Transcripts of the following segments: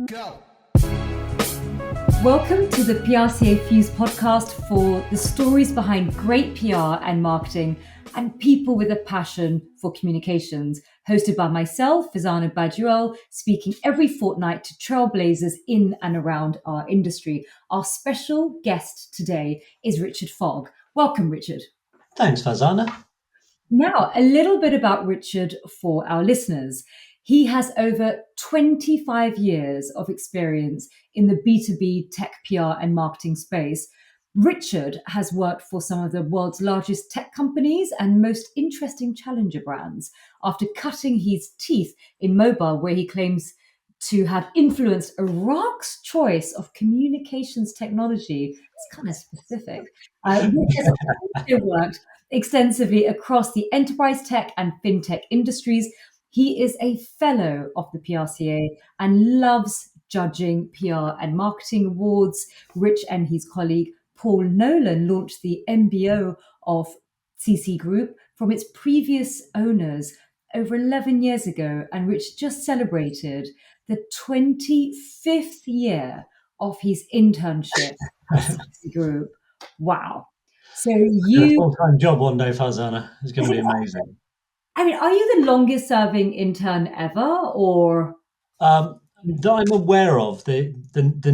Go. Welcome to the PRCA Fuse podcast for the stories behind great PR and marketing and people with a passion for communications. Hosted by myself, Farzana Baduel, speaking every fortnight to trailblazers in and around our industry. Our special guest today is Richard Fogg. Welcome, Richard. Thanks, Farzana. Now, a little bit about Richard for our listeners. He has over 25 years of experience in the B2B tech PR and marketing space. Richard has worked for some of the world's largest tech companies and most interesting challenger brands. After cutting his teeth in mobile, where he claims to have influenced Iraq's choice of communications technology, it's kind of specific. Richard has also worked extensively across the enterprise tech and fintech industries. He is a fellow of the PRCA and loves judging PR and marketing awards. Rich and his colleague Paul Nolan launched the MBO of CCGroup from its previous owners over 11 years ago, and Rich just celebrated the 25th year of his internship at CCGroup. Wow. So a full-time job one day, Farzana. It's going to be amazing. I mean, are you the longest serving intern ever, or? That I'm aware of. The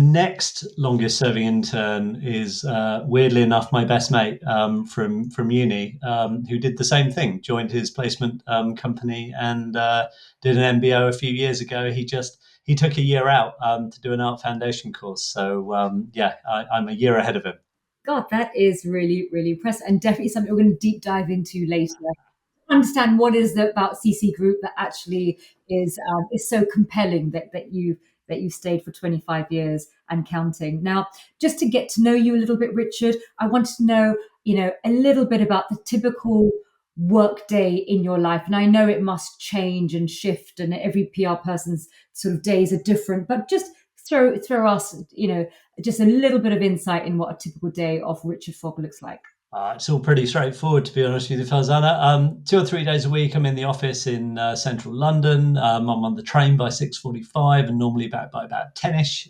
next longest serving intern is, weirdly enough, my best mate from uni, who did the same thing, joined his placement company and did an MBO a few years ago. He took a year out to do an art foundation course. So I'm a year ahead of him. God, that is really, really impressive, and definitely something we're going to deep dive into later. Understand what is it about CCGroup that actually is so compelling that you stayed for 25 years and counting. Now, just to get to know you a little bit, Richard, I wanted to know, a little bit about the typical work day in your life. And I know it must change and shift, and every PR person's sort of days are different, but just throw us, just a little bit of insight in what a typical day of Richard Fogg looks like. It's all pretty straightforward, to be honest with you, Farzana. 2 or 3 days a week, I'm in the office in central London. I'm on the train by 6:45 and normally back by about 10ish.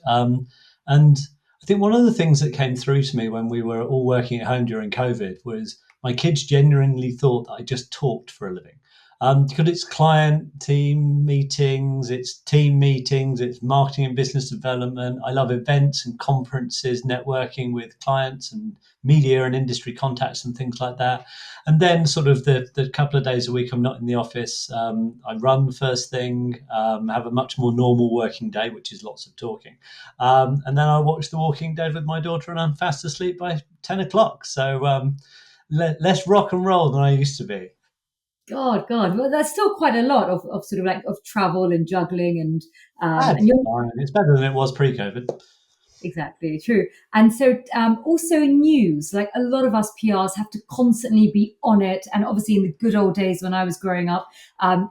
And I think one of the things that came through to me when we were all working at home during COVID was my kids genuinely thought that I just talked for a living. Because it's client team meetings, it's team meetings, it's marketing and business development. I love events and conferences, networking with clients and media and industry contacts and things like that. And then sort of the couple of days a week I'm not in the office, I run first thing, have a much more normal working day, which is lots of talking. And then I watch The Walking Dead with my daughter and I'm fast asleep by 10 o'clock. So less rock and roll than I used to be. God. Well, that's still quite a lot of sort of like of travel and juggling and it's better than it was pre-COVID. Exactly, true. And so also news, like a lot of us PRs have to constantly be on it. And obviously in the good old days when I was growing up,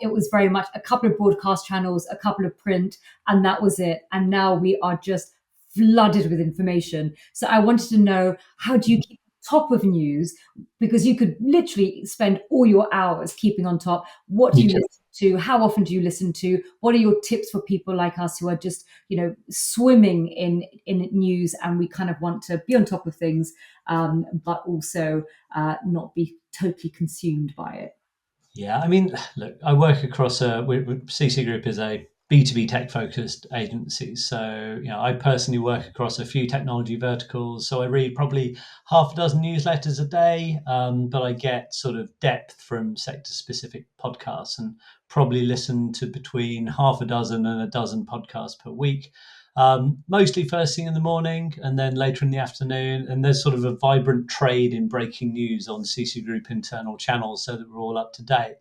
it was very much a couple of broadcast channels, a couple of print, and that was it. And now we are just flooded with information. So I wanted to know, how do you keep top of news, because you could literally spend all your hours keeping on top. What do you listen to? How often do you listen to? What are your tips for people like us who are just, swimming in news, and we kind of want to be on top of things, but also not be totally consumed by it? Yeah, I mean, look, I work across CCGroup is a B2B tech-focused agency. So, I personally work across a few technology verticals. So I read probably half a dozen newsletters a day, but I get sort of depth from sector-specific podcasts and probably listen to between half a dozen and a dozen podcasts per week. Mostly first thing in the morning and then later in the afternoon. And there's sort of a vibrant trade in breaking news on CCGroup internal channels so that we're all up to date.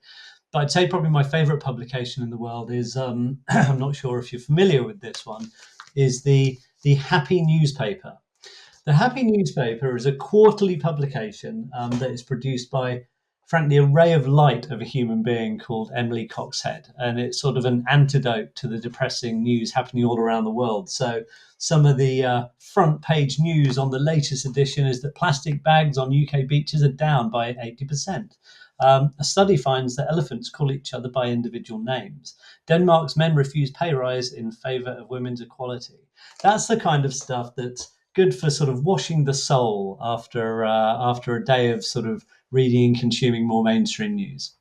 But I'd say probably my favorite publication in the world is, I'm not sure if you're familiar with this one, is the Happy Newspaper. The Happy Newspaper is a quarterly publication that is produced by, frankly, a ray of light of a human being called Emily Coxhead. And it's sort of an antidote to the depressing news happening all around the world. So some of the front page news on the latest edition is that plastic bags on UK beaches are down by 80%. A study finds that elephants call each other by individual names. Denmark's men refuse pay rise in favour of women's equality. That's the kind of stuff that's good for sort of washing the soul after a day of sort of reading and consuming more mainstream news.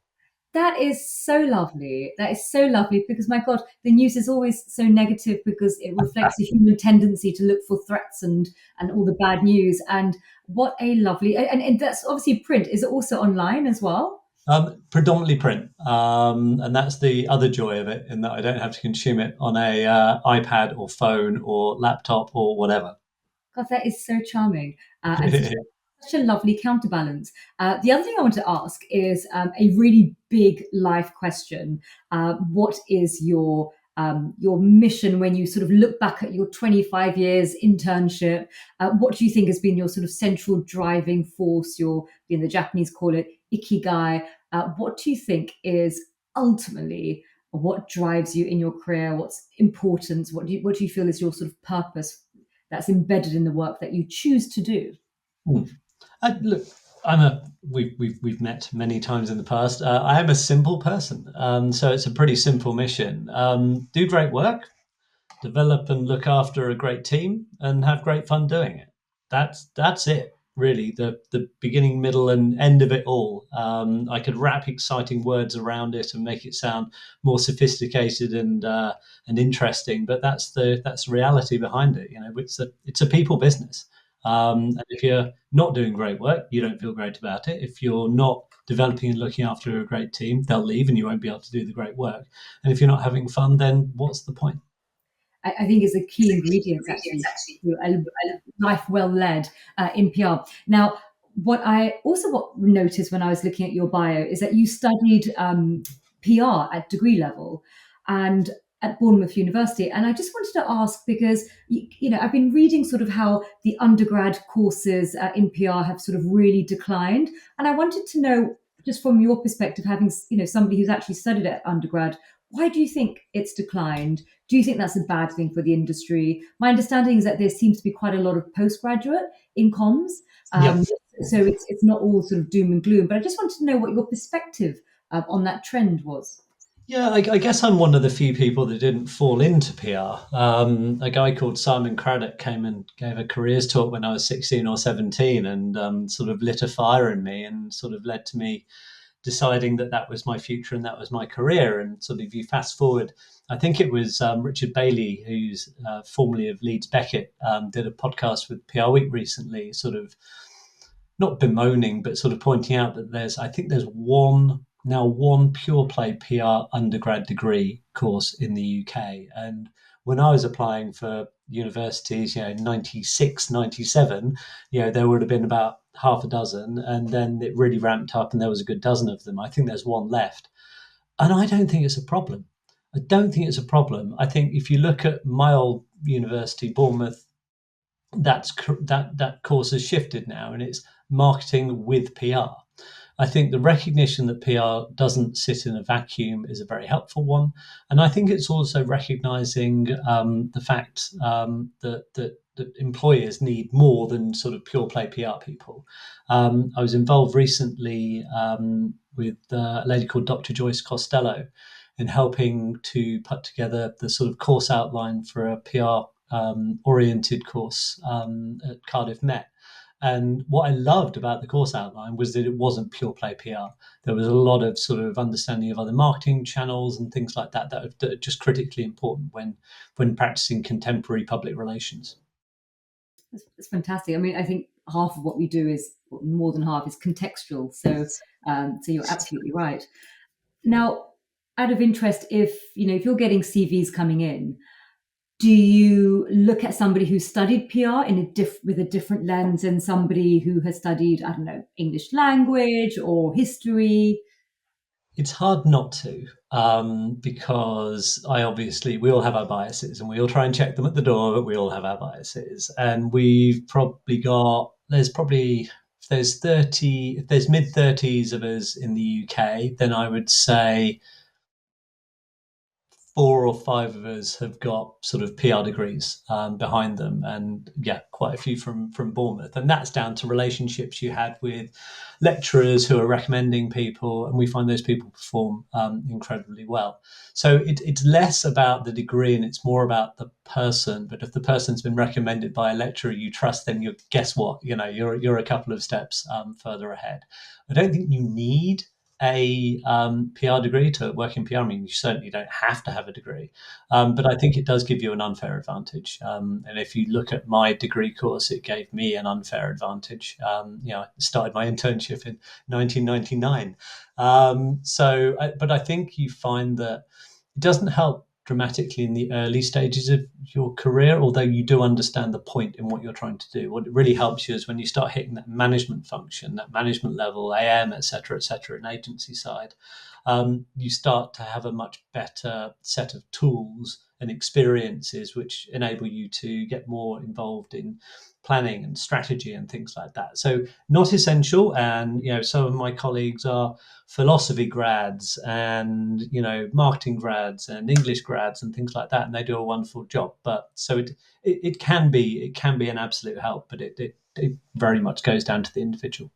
That is so lovely. That is so lovely because, my God, the news is always so negative because it reflects a human tendency to look for threats and all the bad news. And what a lovely, and that's obviously print. Is it also online as well? Predominantly print, and that's the other joy of it, in that I don't have to consume it on a iPad or phone or laptop or whatever. God, that is so charming and such a lovely counterbalance. The other thing I want to ask is a really big life question. What is your mission when you sort of look back at your 25 years internship? What do you think has been your sort of central driving force? Your, the Japanese call it ikigai. What do you think is ultimately what drives you in your career? What's important? What do you feel is your sort of purpose that's embedded in the work that you choose to do? Hmm. Look, we've met many times in the past. I am a simple person, so it's a pretty simple mission. Do great work, develop and look after a great team, and have great fun doing it. That's it, really. The beginning, middle, and end of it all. I could wrap exciting words around it and make it sound more sophisticated and interesting, but that's the reality behind it. It's a people business. And if you're not doing great work, you don't feel great about it. If you're not developing and looking after a great team, they'll leave and you won't be able to do the great work. And if you're not having fun, then what's the point? I think is a key ingredient actually to a life well led in PR. Now, what I also noticed when I was looking at your bio is that you studied PR at degree level and at Bournemouth University. And I just wanted to ask because I've been reading sort of how the undergrad courses in PR have sort of really declined, and I wanted to know, just from your perspective, having somebody who's actually studied at undergrad, why do you think it's declined? Do you think that's a bad thing for the industry? My understanding is that there seems to be quite a lot of postgraduate in comms. Yep. Um, so it's not all sort of doom and gloom. But I just wanted to know what your perspective on that trend was. Yeah, I guess I'm one of the few people that didn't fall into PR. A guy called Simon Craddock came and gave a careers talk when I was 16 or 17 and sort of lit a fire in me and sort of led to me deciding that that was my future and that was my career. And sort of, if you fast forward, I think it was Richard Bailey, who's formerly of Leeds Beckett, did a podcast with PR Week recently, sort of not bemoaning, but sort of pointing out that I think there's one pure play PR undergrad degree course in the UK. And when I was applying for universities, 96, 97, there would have been about half a dozen. And then it really ramped up and there was a good dozen of them. I think there's one left. And I don't think it's a problem. I don't think it's a problem. I think if you look at my old university, Bournemouth, that course has shifted now, and it's marketing with PR. I think the recognition that PR doesn't sit in a vacuum is a very helpful one, and I think it's also recognizing the fact that employers need more than sort of pure play PR people. I was involved recently with a lady called Dr. Joyce Costello in helping to put together the sort of course outline for a PR oriented course at Cardiff Met. And what I loved about the course outline was that it wasn't pure play PR. There was a lot of sort of understanding of other marketing channels and things like that are just critically important when practicing contemporary public relations. It's fantastic. I mean, I think half of what we do is, well, more than half is contextual. So you're absolutely right. Now, out of interest, if you're getting CVs coming in, do you look at somebody who studied PR with a different lens than somebody who has studied, I don't know, English language or history? It's hard not to, because we all have our biases and we all try and check them at the door, but we all have our biases. And if there's mid 30s of us in the UK, then I would say four or five of us have got sort of PR degrees behind them, and yeah, quite a few from Bournemouth, and that's down to relationships you had with lecturers who are recommending people, and we find those people perform incredibly well. So it's less about the degree and it's more about the person. But if the person's been recommended by a lecturer you trust, then you guess what, you're a couple of steps further ahead. I don't think you need a PR degree to work in PR. I mean, you certainly don't have to have a degree, but I think it does give you an unfair advantage. And if you look at my degree course, it gave me an unfair advantage. I started my internship in 1999. But I think you find that it doesn't help dramatically in the early stages of your career, although you do understand the point in what you're trying to do. What really helps you is when you start hitting that management function, that management level, AM, et cetera, an agency side, you start to have a much better set of tools and experiences which enable you to get more involved in planning and strategy and things like that. So not essential. And, some of my colleagues are philosophy grads and, marketing grads and English grads and things like that. And they do a wonderful job. But so it can be an absolute help, but it very much goes down to the individual.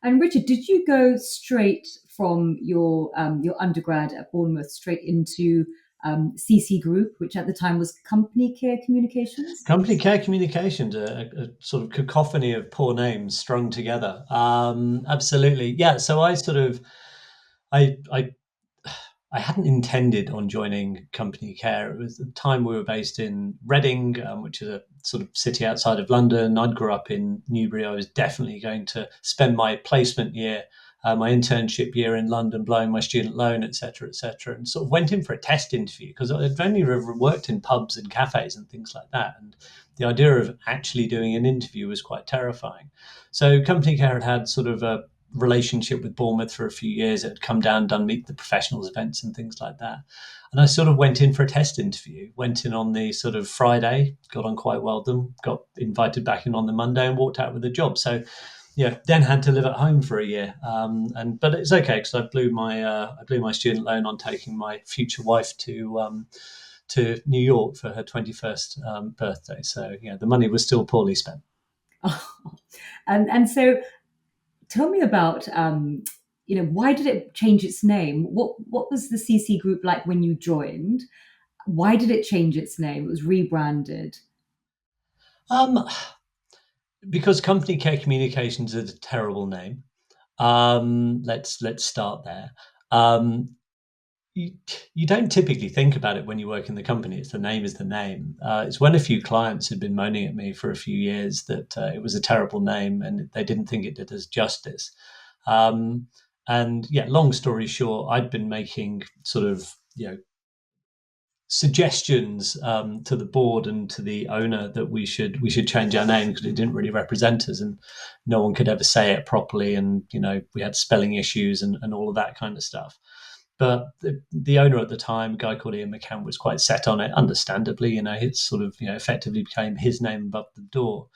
And Richard, did you go straight from your undergrad at Bournemouth straight into CC Group, which at the time was Company Care Communications? Company Care Communications, a sort of cacophony of poor names strung together. Absolutely, yeah. So I I hadn't intended on joining Company Care. It was the time we were based in Reading, which is a sort of city outside of London. I'd grew up in Newbury. I was definitely going to spend my placement year, my internship year in London, blowing my student loan, et cetera, and sort of went in for a test interview because I'd only ever worked in pubs and cafes and things like that. And the idea of actually doing an interview was quite terrifying. So Company Care had sort of a relationship with Bournemouth for a few years. It had come down, done meet the professionals events and things like that. And I sort of went in for a test interview, went in on the sort of Friday, got on quite well with them, got invited back in on the Monday and walked out with a job. So yeah, then had to live at home for a year, but it's okay because I blew my student loan on taking my future wife to New York for her 21st birthday. So yeah, the money was still poorly spent. And so tell me about why did it change its name? What was the CC Group like when you joined? Why did it change its name? It was rebranded. Um, because Company Care Communications is a terrible name. Let's start there. Um, you, you don't typically think about it when you work in the company. It's the name is the name. It's when a few clients had been moaning at me for a few years that it was a terrible name and they didn't think it did us justice. Um, and yeah, long story short, I'd been making sort of suggestions to the board and to the owner that we should change our name because it didn't really represent us and no one could ever say it properly, and we had spelling issues and all of that kind of stuff. But the owner at the time, a guy called Ian McCann, was quite set on it, understandably. It sort of effectively became his name above the door.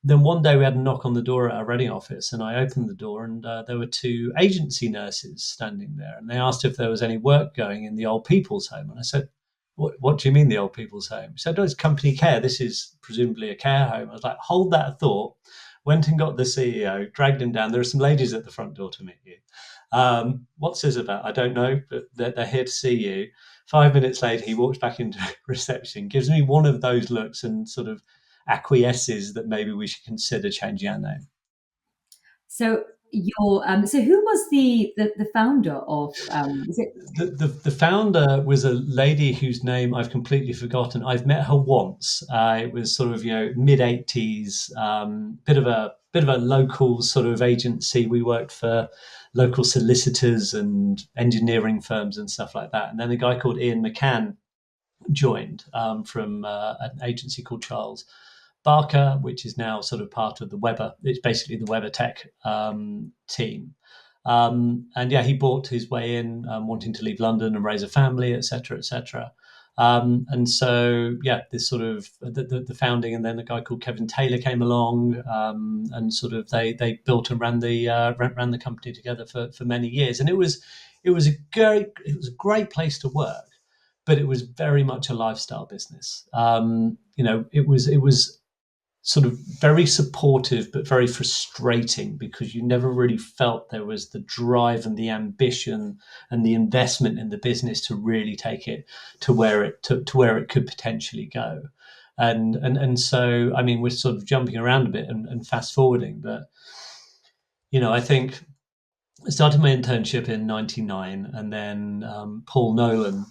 Then one day we had a knock on the door at our Reading office, and I opened the door, and there were two agency nurses standing there, and they asked if there was any work going in the old people's home, and I said, what do you mean the old people's home? He said, oh, it's Company Care. This is presumably a care home. I was like, hold that thought. Went and got the CEO, dragged him down. There are some ladies at the front door to meet you. What's this about? I don't know, but they're here to see you. 5 minutes later, he walks back into reception, gives me one of those looks and sort of acquiesces that maybe we should consider changing our name. So so who was the founder of is it The founder was a lady whose name I've completely forgotten. I've met her once. It was sort of mid 80s, bit of a local sort of agency. We worked for local solicitors and engineering firms and stuff like that. And then a guy called Ian McCann joined from an agency called Charles Barker, which is now sort of part of the Weber. It's basically the Weber Tech team. And yeah, he bought his way in, wanting to leave London and raise a family, etc., etc. And so, yeah, this sort of the founding, and then a guy called Kevin Taylor came along, and sort of they built and ran the company together for many years, and it was a great place to work. but it was very much a lifestyle business. It was sort of very supportive, but very frustrating because you never really felt there was the drive and the ambition and the investment in the business to really take it to where it could potentially go. And so, I mean, we're sort of jumping around a bit and fast forwarding, but I think I started my internship in '99, and then Paul Nolan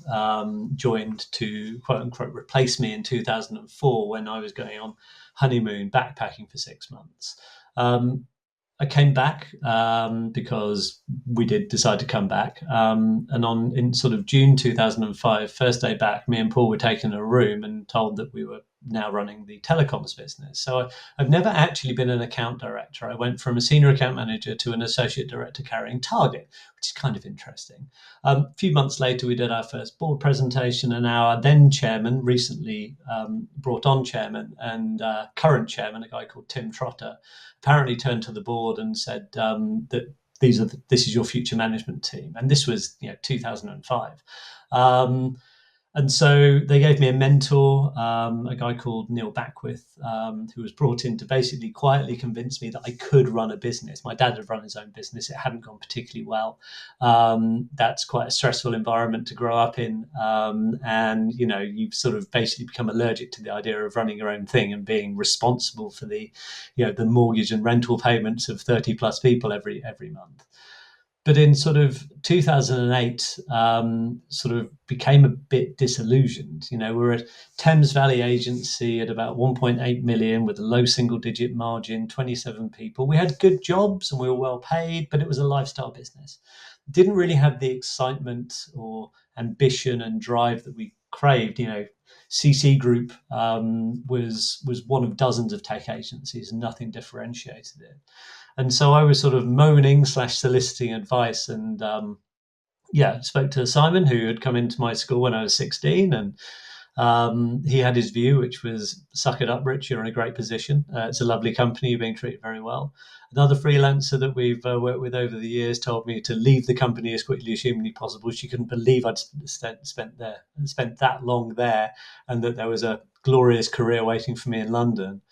joined to quote unquote replace me in 2004 when I was going on honeymoon backpacking for 6 months. Um, I came back because we did decide to come back. And in sort of June 2005, first day back, me and Paul were taken in a room and told that we were now running the telecoms business. So I've never actually been an account director. I went from a senior account manager to an associate director carrying target, which is kind of interesting. A few months later, we did our first board presentation, and our then chairman, recently brought on chairman and current chairman, a guy called Tim Trotter, apparently turned to the board and said that this is your future management team, and this was 2005. And so they gave me a mentor, a guy called Neil Backwith, who was brought in to basically quietly convince me that I could run a business. My dad had run his own business. It hadn't gone particularly well. That's quite a stressful environment to grow up in. And, you've sort of basically become allergic to the idea of running your own thing and being responsible for the mortgage and rental payments of 30 plus people every month. But in sort of 2008, sort of became a bit disillusioned. We're a Thames Valley agency at about 1.8 million with a low single digit margin, 27 people. We had good jobs and we were well paid, but it was a lifestyle business. Didn't really have the excitement or ambition and drive that we craved. CCGroup was one of dozens of tech agencies, and nothing differentiated it. And so I was sort of moaning / soliciting advice, and spoke to Simon, who had come into my school when I was 16, and he had his view, which was suck it up, Rich, you're in a great position. It's a lovely company, you're being treated very well. Another freelancer that we've worked with over the years told me to leave the company as quickly as humanly possible. She couldn't believe I'd spent that long there, and that there was a glorious career waiting for me in London.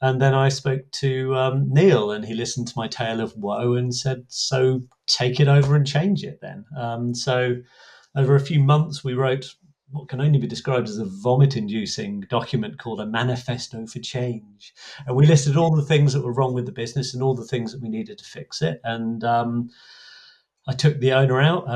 And then I spoke to Neil, and he listened to my tale of woe and said, so take it over and change it then. So over a few months, we wrote what can only be described as a vomit-inducing document called a manifesto for change. And we listed all the things that were wrong with the business and all the things that we needed to fix it. And I took the owner out,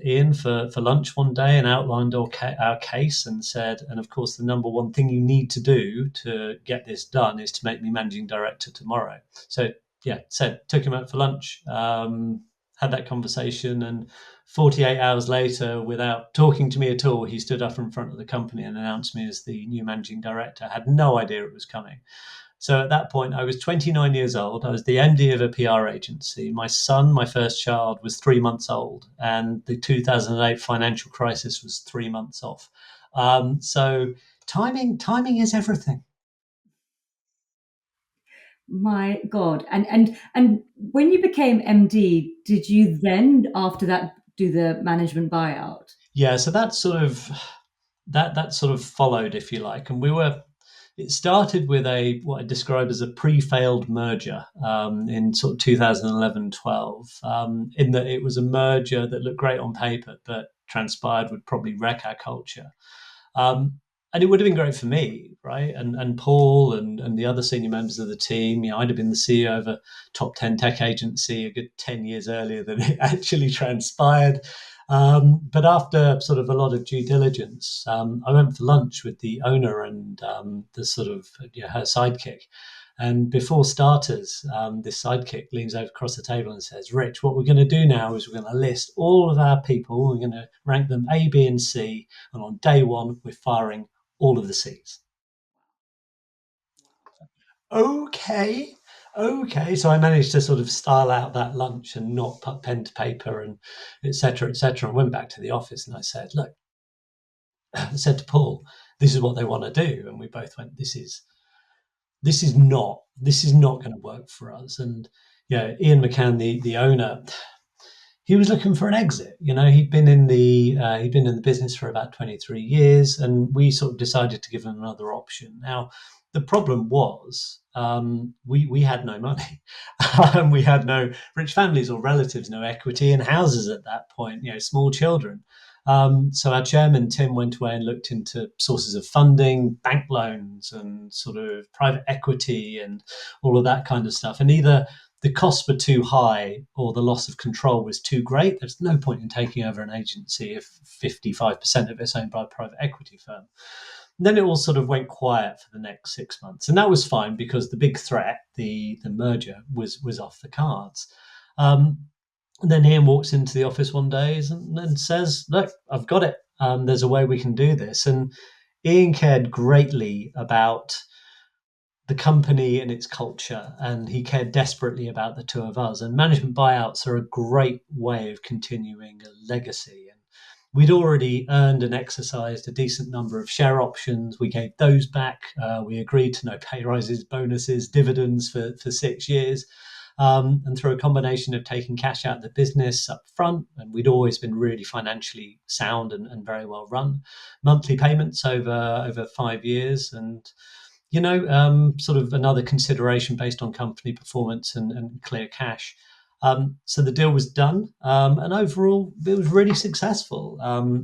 Ian, for lunch one day and outlined our case and said, and of course, the number one thing you need to do to get this done is to make me managing director tomorrow. So, took him out for lunch, had that conversation, and 48 hours later, without talking to me at all, he stood up in front of the company and announced me as the new managing director. I had no idea it was coming. So at that point, I was 29 years old. I was the MD of a PR agency. My son, my first child, was 3 months old, and the 2008 financial crisis was 3 months off. So timing is everything. My God. And when you became MD, did you then, after that, do the management buyout? Yeah, so that sort of followed, if you like, and it started with what I describe as a pre-failed merger in sort of 2011-12, in that it was a merger that looked great on paper, but transpired would probably wreck our culture. And it would have been great for me, right? And Paul and the other senior members of the team. I'd have been the CEO of a top 10 tech agency a good 10 years earlier than it actually transpired. But after sort of a lot of due diligence, I went for lunch with the owner and the sort of her sidekick. And before starters, this sidekick leans over across the table and says, Rich, what we're going to do now is we're going to list all of our people. We're going to rank them A, B, and C. And on day one, we're firing all of the C's. Okay. So I managed to sort of style out that lunch and not put pen to paper and et cetera, et cetera. I went back to the office and I said, look, I said to Paul, this is what they want to do. And we both went, this is not going to work for us. And Ian McCann, the owner, he was looking for an exit. He'd been in the business for about 23 years, and we sort of decided to give him another option. Now, the problem was we had no money, and we had no rich families or relatives, no equity in houses at that point. Small children. So our chairman Tim went away and looked into sources of funding, bank loans, and sort of private equity, and all of that kind of stuff. And either the costs were too high or the loss of control was too great. There's no point in taking over an agency if 55% of it's owned by a private equity firm. And then it all sort of went quiet for the next 6 months. And that was fine because the big threat, the merger, was off the cards. And then Ian walks into the office one day and says, "Look, I've got it. There's a way we can do this." And Ian cared greatly about the company and its culture, and he cared desperately about the two of us. And management buyouts are a great way of continuing a legacy. And we'd already earned and exercised a decent number of share options. We gave those back. We agreed to no pay rises, bonuses, dividends for 6 years. And through a combination of taking cash out of the business up front, and we'd always been really financially sound and very well run, monthly payments over 5 years, and sort of another consideration based on company performance and clear cash. So the deal was done, and overall it was really successful.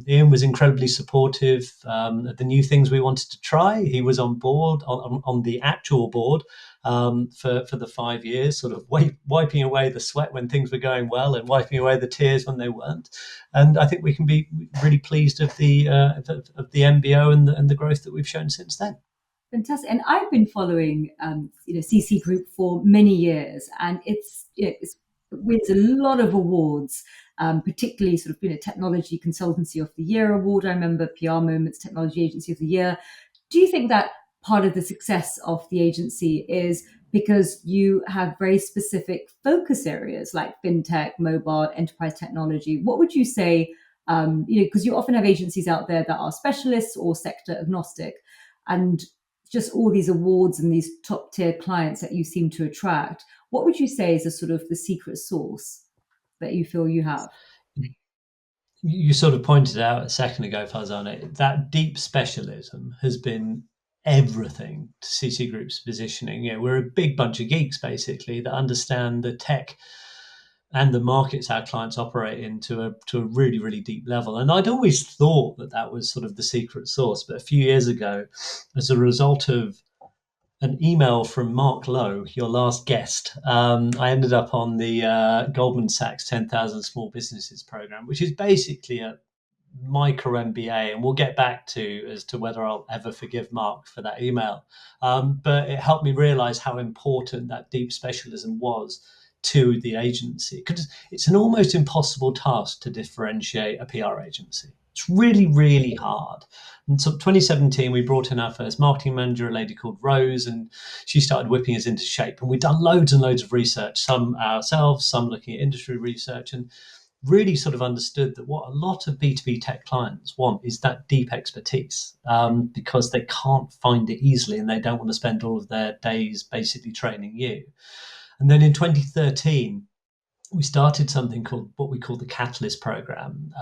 Ian was incredibly supportive of the new things we wanted to try. He was on board, on the actual board, for the 5 years, sort of wiping away the sweat when things were going well and wiping away the tears when they weren't. And I think we can be really pleased of the MBO and the growth that we've shown since then. Fantastic. And I've been following, CC Group for many years, and it wins a lot of awards, particularly sort of, Technology Consultancy of the Year award. I remember PR Moments Technology Agency of the Year. Do you think that part of the success of the agency is because you have very specific focus areas like fintech, mobile, enterprise technology? What would you say? Because you often have agencies out there that are specialists or sector agnostic, and just all these awards and these top tier clients that you seem to attract. What would you say is a sort of the secret sauce that you feel you have? You sort of pointed out a second ago, Farzana, that deep specialism has been everything to CC Group's positioning. We're a big bunch of geeks, basically, that understand the tech and the markets our clients operate in to a really, really deep level. And I'd always thought that was sort of the secret sauce. But a few years ago, as a result of an email from Mark Lowe, your last guest, I ended up on the Goldman Sachs 10,000 Small Businesses program, which is basically a micro MBA, and we'll get back to as to whether I'll ever forgive Mark for that email. But it helped me realize how important that deep specialism was to the agency, because it's an almost impossible task to differentiate a PR agency. It's really, really hard. And so 2017, we brought in our first marketing manager, a lady called Rose, and she started whipping us into shape. And we've done loads and loads of research, some ourselves, some looking at industry research, and really sort of understood that what a lot of B2B tech clients want is that deep expertise, because they can't find it easily and they don't want to spend all of their days basically training you. And then in 2013, we started something called what we call the Catalyst program.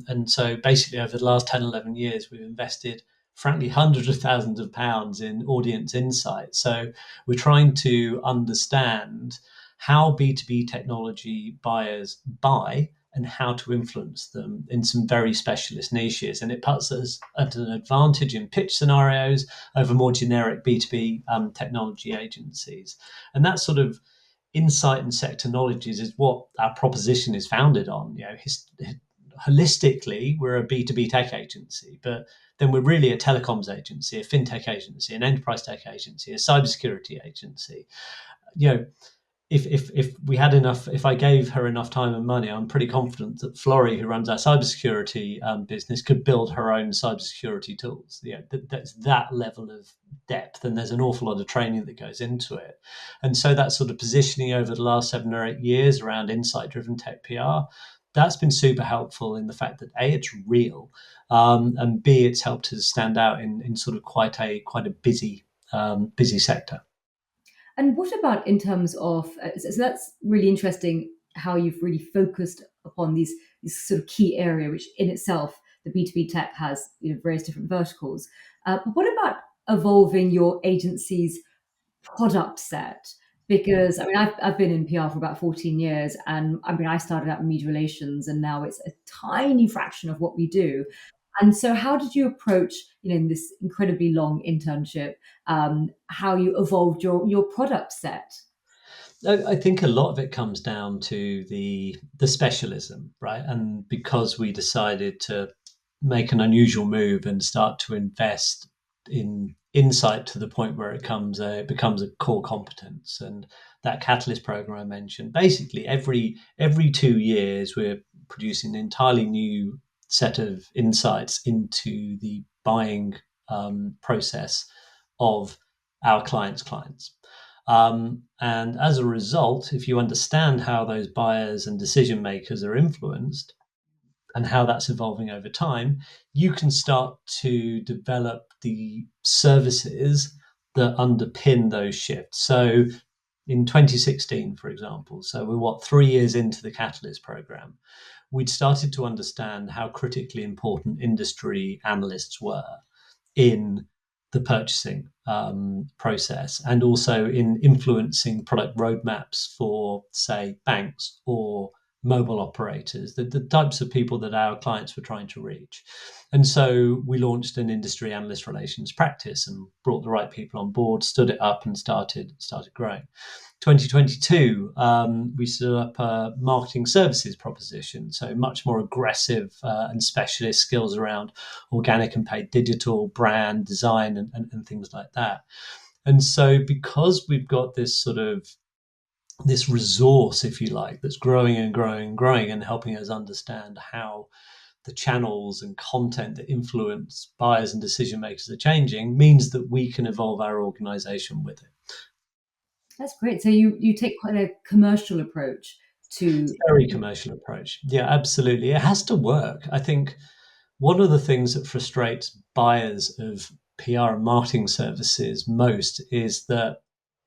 And so basically over the last 10, 11 years, we've invested, frankly, hundreds of thousands of pounds in audience insight. So we're trying to understand how B2B technology buyers buy and how to influence them in some very specialist niches. And it puts us at an advantage in pitch scenarios over more generic B2B technology agencies. And that sort of insight and sector knowledge is what our proposition is founded on. Holistically, we're a B2B tech agency, but then we're really a telecoms agency, a fintech agency, an enterprise tech agency, a cybersecurity agency. If we had enough, if I gave her enough time and money, I'm pretty confident that Florrie, who runs our cybersecurity business, could build her own cybersecurity tools. That's that level of depth, and there's an awful lot of training that goes into it. And so that sort of positioning over the last 7 or 8 years around insight-driven tech PR, that's been super helpful in the fact that A, it's real, and B, it's helped us stand out in sort of quite a busy sector. And what about in terms of, so that's really interesting how you've really focused upon these sort of key area, which in itself the B2B tech has various different verticals. But what about evolving your agency's product set? Because I mean, I've been in PR for about 14 years, and I mean, I started out in media relations, and now it's a tiny fraction of what we do. And so, how did you approach, in this incredibly long internship, how you evolved your product set? I think a lot of it comes down to the specialism, right? And because we decided to make an unusual move and start to invest in insight to the point where it becomes a core competence. And that catalyst program I mentioned, basically every 2 years we're producing an entirely new set of insights into the buying process of our clients. And as a result, if you understand how those buyers and decision makers are influenced and how that's evolving over time, you can start to develop the services that underpin those shifts. So in 2016, for example, so we're 3 years into the Catalyst program, we'd started to understand how critically important industry analysts were in the purchasing process and also in influencing product roadmaps for, say, banks or mobile operators, the types of people that our clients were trying to reach. And so we launched an industry analyst relations practice and brought the right people on board, stood it up and started growing. 2022, we stood up a marketing services proposition, so much more aggressive and specialist skills around organic and paid digital, brand, design, and things like that. And so because we've got this resource, if you like, that's growing and growing and growing and helping us understand how the channels and content that influence buyers and decision makers are changing, means that we can evolve our organization with it. That's great. So you take quite a commercial approach to. Very commercial approach. Yeah, absolutely. It has to work. I think one of the things that frustrates buyers of PR and marketing services most is that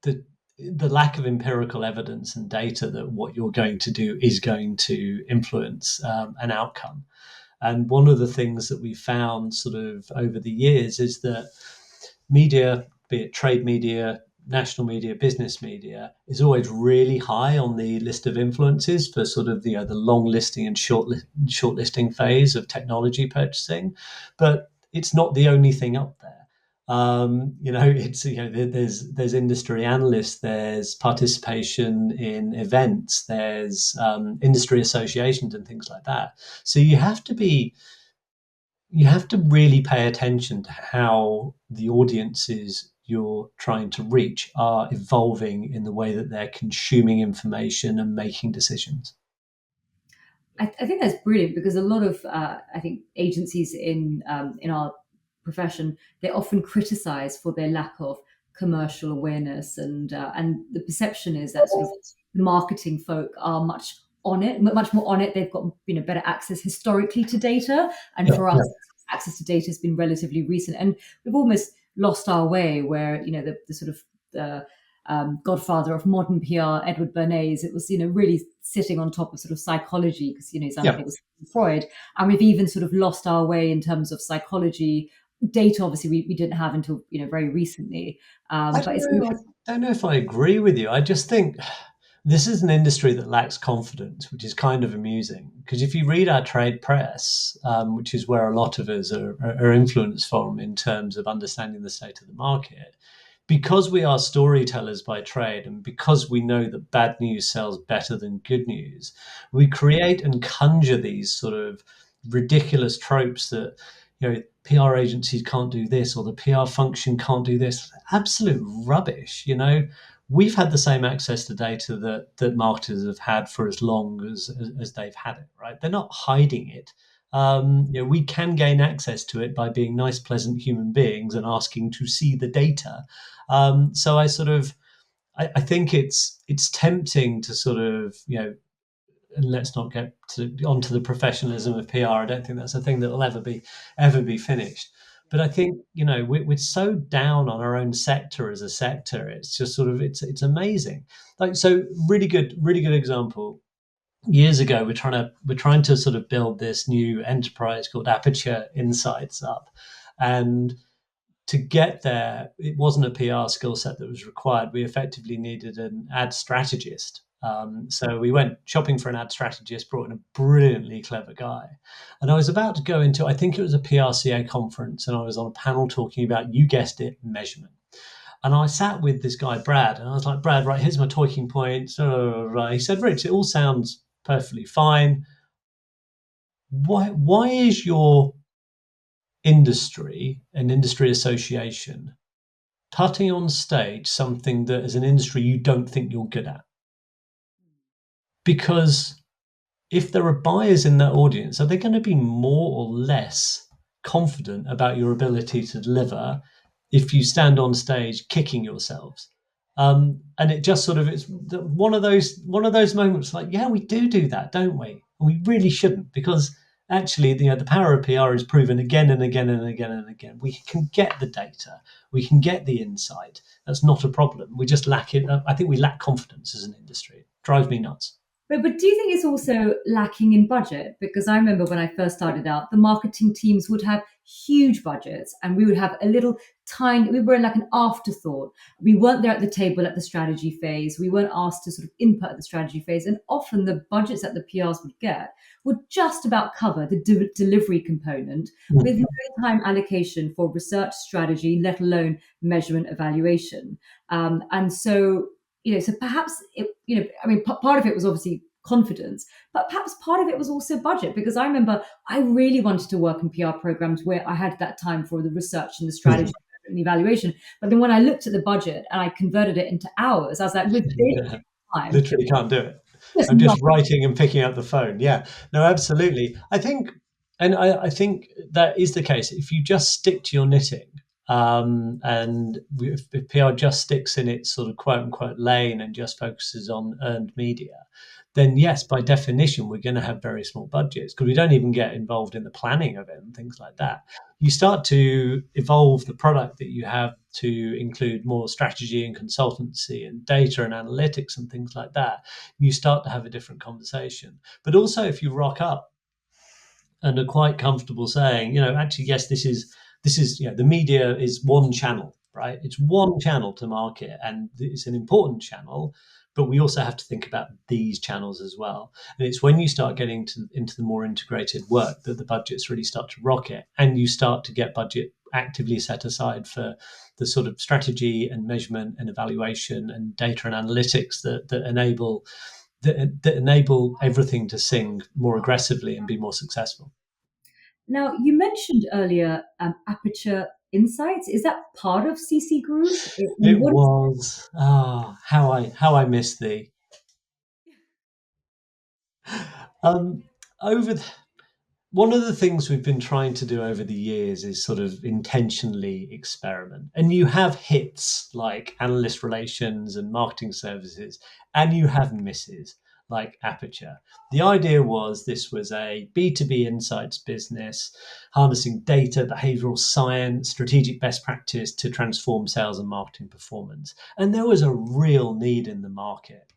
the the lack of empirical evidence and data that what you're going to do is going to influence an outcome. And one of the things that we found sort of over the years is that media, be it trade media, national media, business media, is always really high on the list of influences for sort of the long listing and short listing phase of technology purchasing, but it's not the only thing up there. It's there's industry analysts, there's participation in events, there's industry associations and things like that. So you have to really pay attention to how the audiences you're trying to reach are evolving in the way that they're consuming information and making decisions. I think that's brilliant because a lot of I think agencies in our profession, they're often criticised for their lack of commercial awareness, and the perception is that sort of the marketing folk are much more on it. They've got better access historically to data, and Yeah, for us, yeah, access to data has been relatively recent, and we've almost lost our way. Where the sort of godfather of modern PR, Edward Bernays, it was really sitting on top of sort of psychology because his yeah. uncle was Freud, and we've even sort of lost our way in terms of psychology. Data, obviously, we didn't have until very recently, I but don't it's know. I don't know if I agree with you. I just think this is an industry that lacks confidence, which is kind of amusing. Because if you read our trade press, which is where a lot of us are influenced from in terms of understanding the state of the market, because we are storytellers by trade and because we know that bad news sells better than good news, we create and conjure these sort of ridiculous tropes that PR agencies can't do this or the PR function can't do this. Absolute rubbish. We've had the same access to data that marketers have had for as long as they've had it, right? They're not hiding it. We can gain access to it by being nice, pleasant human beings and asking to see the data. So I think it's tempting to sort of and let's not get onto the professionalism of PR. I don't think that's a thing that will ever be finished. But I think we're so down on our own sector as a sector. It's just sort of it's amazing. Like so, really good example. years ago, we're trying to sort of build this new enterprise called Aperture Insights up, and to get there, it wasn't a PR skill set that was required. We effectively needed an ad strategist. So we went shopping for an ad strategist, brought in a brilliantly clever guy. And I was about to go into, I think it was a PRCA conference, and I was on a panel talking about, you guessed it, measurement. And I sat with this guy, Brad, and I was like, Brad, right, here's my talking points. He said, Rich, it all sounds perfectly fine. Why is your industry, an industry association, putting on stage something that as an industry you don't think you're good at? Because if there are buyers in that audience, are they going to be more or less confident about your ability to deliver if you stand on stage kicking yourselves? And it just sort of, it's one of those moments like, yeah, we do that, don't we? And we really shouldn't, because actually, the power of PR is proven again and again and again and again. We can get the data, we can get the insight. That's not a problem. We just lack it. I think we lack confidence as an industry. It drives me nuts. But do you think it's also lacking in budget? Because I remember when I first started out, the marketing teams would have huge budgets and we would have a little tiny, we were like an afterthought. We weren't there at the table at the strategy phase. We weren't asked to sort of input at the strategy phase. And often the budgets that the PRs would get would just about cover the delivery component with Mm. no time allocation for research strategy, let alone measurement evaluation. And so so perhaps I mean, part of it was obviously confidence, but perhaps part of it was also budget, because I remember I really wanted to work in PR programs where I had that time for the research and the strategy and the evaluation. But then when I looked at the budget and I converted it into hours, I was like, with this Yeah. time, Literally can't do it. just I'm just not. writing and picking up the phone. Yeah, no, absolutely. I think that is the case. If you just stick to your knitting, if PR just sticks in its sort of quote unquote lane and just focuses on earned media, then yes, by definition, we're going to have very small budgets, because we don't even get involved in the planning of it and things like that. You start to evolve the product that you have to include more strategy and consultancy and data and analytics and things like that. You start to have a different conversation. But also, if you rock up and are quite comfortable saying, actually, yes, this is the media is one channel, right? It's one channel to market, and it's an important channel, but we also have to think about these channels as well. And it's when you start getting into the more integrated work that the budgets really start to rocket, and you start to get budget actively set aside for the sort of strategy and measurement and evaluation and data and analytics that enable everything to sing more aggressively and be more successful. Now, you mentioned earlier Aperture Insights. Is that part of CC Group? And It what is was how I miss thee. Um, over the, One of the things we've been trying to do over the years is sort of intentionally experiment. And you have hits like analyst relations and marketing services, and you have misses like Aperture. The idea was this was a B2B insights business, harnessing data, behavioral science, strategic best practice to transform sales and marketing performance. And there was a real need in the market,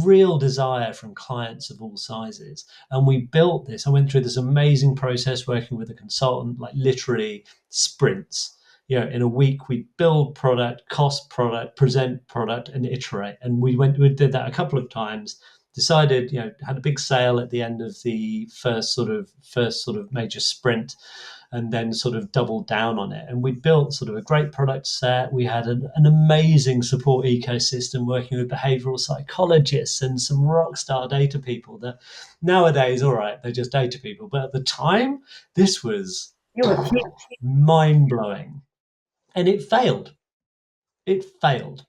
real desire from clients of all sizes. And we built this. I went through this amazing process working with a consultant, like literally sprints. In a week, we build product, cost product, present product, and iterate. And we did that a couple of times. Decided, had a big sale at the end of the first sort of major sprint, and then sort of doubled down on it. And we built sort of a great product set. We had an amazing support ecosystem working with behavioral psychologists and some rock star data people that nowadays, all right, they're just data people. But at the time, this was it was huge. mind blowing. And it failed. It failed.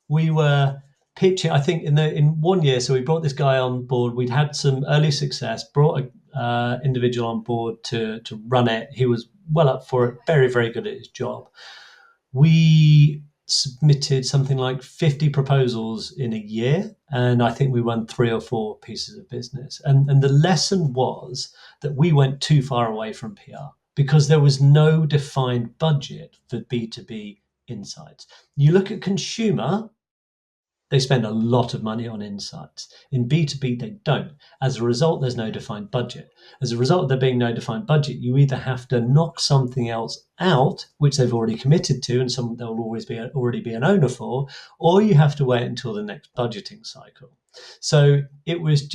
We were pitching, I think, in 1 year. So we brought this guy on board. We'd had some early success, brought a individual on board to run it. He was well up for it, very, very good at his job. We submitted something like 50 proposals in a year, and I think we won 3 or 4 pieces of business. And the lesson was that we went too far away from PR, because there was no defined budget for B2B insights. You look at consumer, They spend a lot of money on insights. In B2B, they don't. As a result, there's no defined budget. As a result of there being no defined budget, you either have to knock something else out, which they've already committed to, and some there'll already be an owner for, or you have to wait until the next budgeting cycle. So it was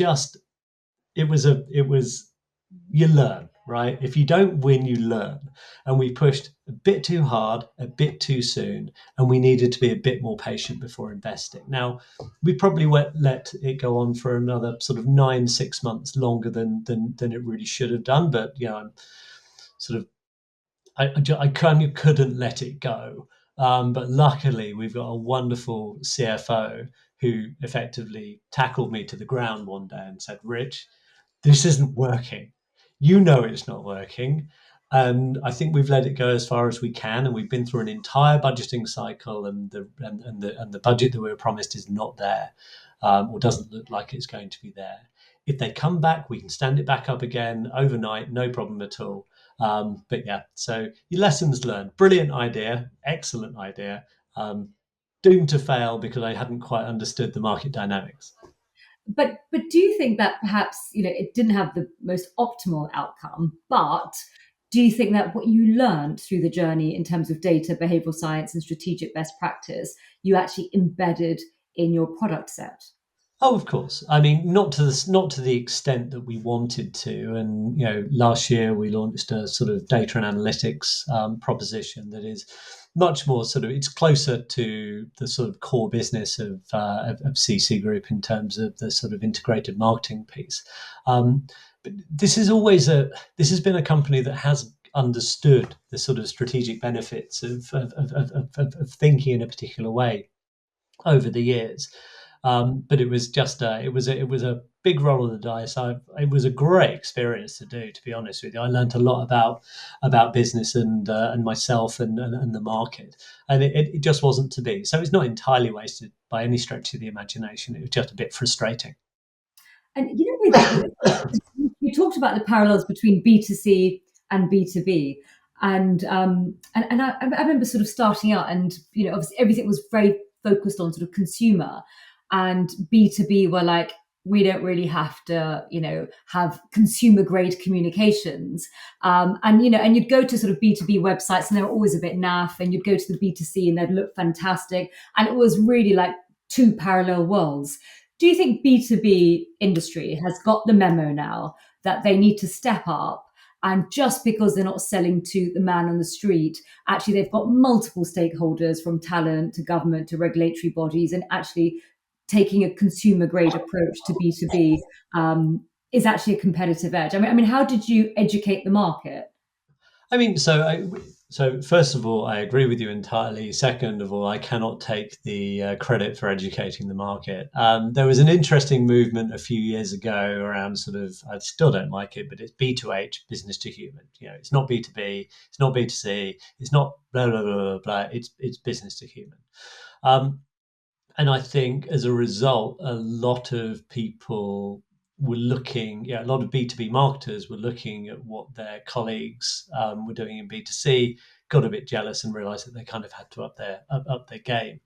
you learn, right? If you don't win, you learn. And we pushed a bit too hard, a bit too soon, and we needed to be a bit more patient before investing. Now, we probably let it go on for another sort of 6 months longer than it really should have done. But I'm sort of I kind of couldn't let it go. But luckily, we've got a wonderful CFO who effectively tackled me to the ground one day and said, "Rich, this isn't working. You know it's not working." And I think we've let it go as far as we can, and we've been through an entire budgeting cycle, and the budget that we were promised is not there, or doesn't look like it's going to be there. If they come back, we can stand it back up again overnight, no problem at all. But yeah, so your lessons learned. Brilliant idea, excellent idea. Doomed to fail because I hadn't quite understood the market dynamics. But do you think that perhaps it didn't have the most optimal outcome, but do you think that what you learned through the journey in terms of data, behavioral science, and strategic best practice, you actually embedded in your product set? Oh, of course. I mean, not to the extent that we wanted to. And last year we launched a sort of data and analytics proposition that is much more sort of. It's closer to the sort of core business of CC Group in terms of the sort of integrated marketing piece. But this has been a company that has understood the sort of strategic benefits of thinking in a particular way over the years. But it was just it was a big roll of the dice. It was a great experience to do. To be honest with you, I learned a lot about business and myself and the market, and it just wasn't to be. So it's not entirely wasted by any stretch of the imagination. It was just a bit frustrating. And you talked about the parallels between B2C and B2B. And I remember sort of starting out, and obviously everything was very focused on sort of consumer, and B2B were like, we don't really have to have consumer grade communications. And you'd go to sort of B2B websites and they were always a bit naff, and you'd go to the B2C and they'd look fantastic, and it was really like two parallel worlds. Do you think B2B industry has got the memo now that they need to step up? And just because they're not selling to the man on the street, actually they've got multiple stakeholders, from talent to government to regulatory bodies, and actually taking a consumer grade approach to B2B is actually a competitive edge. I mean, how did you educate the market? I mean, so first of all, I agree with you entirely. Second of all, I cannot take the credit for educating the market. There was an interesting movement a few years ago around sort of, I still don't like it, but it's B2H, business to human. It's not B2B, it's not B2C, it's not blah blah blah blah blah. It's business to human. Um, and I think as a result, a lot of people were looking, a lot of B2B marketers were looking at what their colleagues were doing in B2C, got a bit jealous and realized that they kind of had to up their game.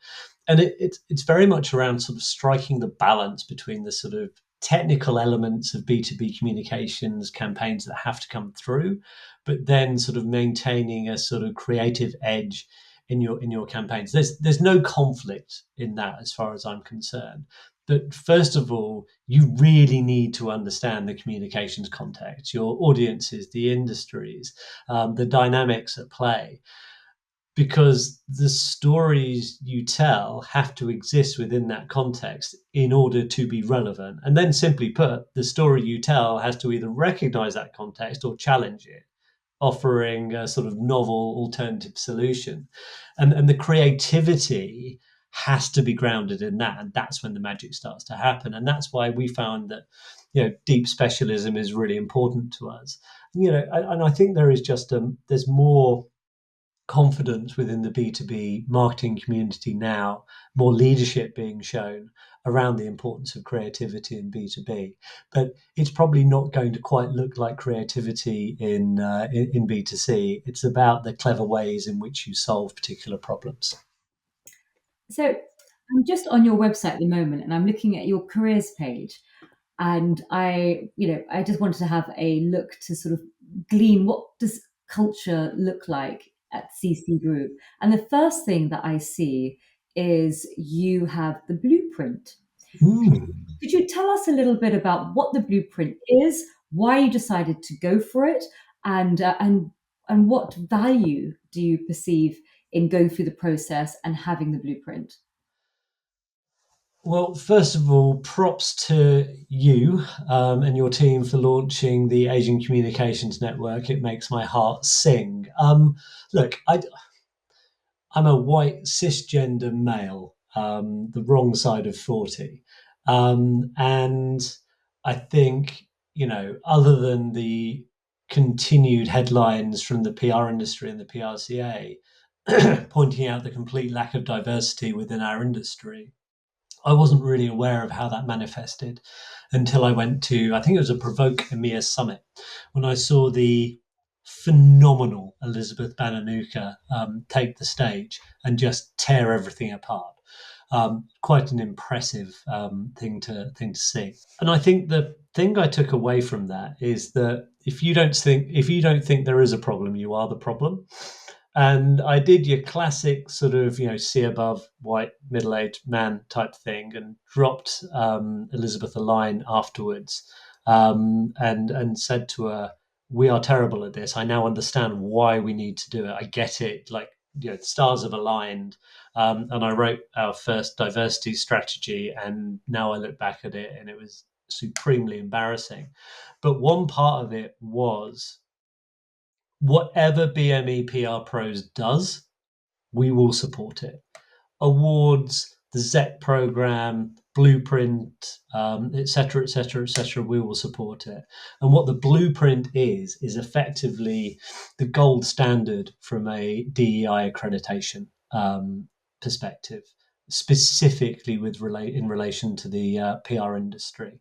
And it's very much around sort of striking the balance between the sort of technical elements of B2B communications campaigns that have to come through, but then sort of maintaining a sort of creative edge in your campaigns. There's no conflict in that as far as I'm concerned. But first of all, you really need to understand the communications context, your audiences, the industries, the dynamics at play, because the stories you tell have to exist within that context in order to be relevant. And then, simply put, the story you tell has to either recognize that context or challenge it, offering a sort of novel alternative solution. And the creativity has to be grounded in that. And that's when the magic starts to happen. And that's why we found that, deep specialism is really important to us. And I think there is just, there's more confidence within the B2B marketing community now, more leadership being shown around the importance of creativity in B2B. But it's probably not going to quite look like creativity in B2C. It's about the clever ways in which you solve particular problems. So I'm just on your website at the moment, and I'm looking at your careers page, and I just wanted to have a look to sort of glean what does culture look like at CC Group. And the first thing that I see is you have the blueprint. Mm. Could you tell us a little bit about what the blueprint is, why you decided to go for it, and what value do you perceive in going through the process and having the blueprint? Well, first of all, props to you and your team for launching the Asian Communications Network. It makes my heart sing. Look, I'm a white cisgender male, the wrong side of 40. And I think, other than the continued headlines from the PR industry and the PRCA pointing out the complete lack of diversity within our industry, I wasn't really aware of how that manifested until I went to, I think it was a Provoke EMEA summit, when I saw the phenomenal Elizabeth Bananuka take the stage and just tear everything apart. Quite an impressive thing to see. And I think the thing I took away from that is that if you don't think there is a problem, you are the problem. And I did your classic sort of, see above white middle-aged man type thing, and dropped Elizabeth a line afterwards, and said to her, "We are terrible at this. I now understand why we need to do it. I get it. Like, the stars have aligned." And I wrote our first diversity strategy, and now I look back at it, and it was supremely embarrassing. But one part of it was, whatever BME PR Pros does, we will support it. Awards, the ZEC program, Blueprint, et cetera, et cetera, et cetera, we will support it. And what the Blueprint is effectively the gold standard from a DEI accreditation perspective, specifically in relation to the PR industry.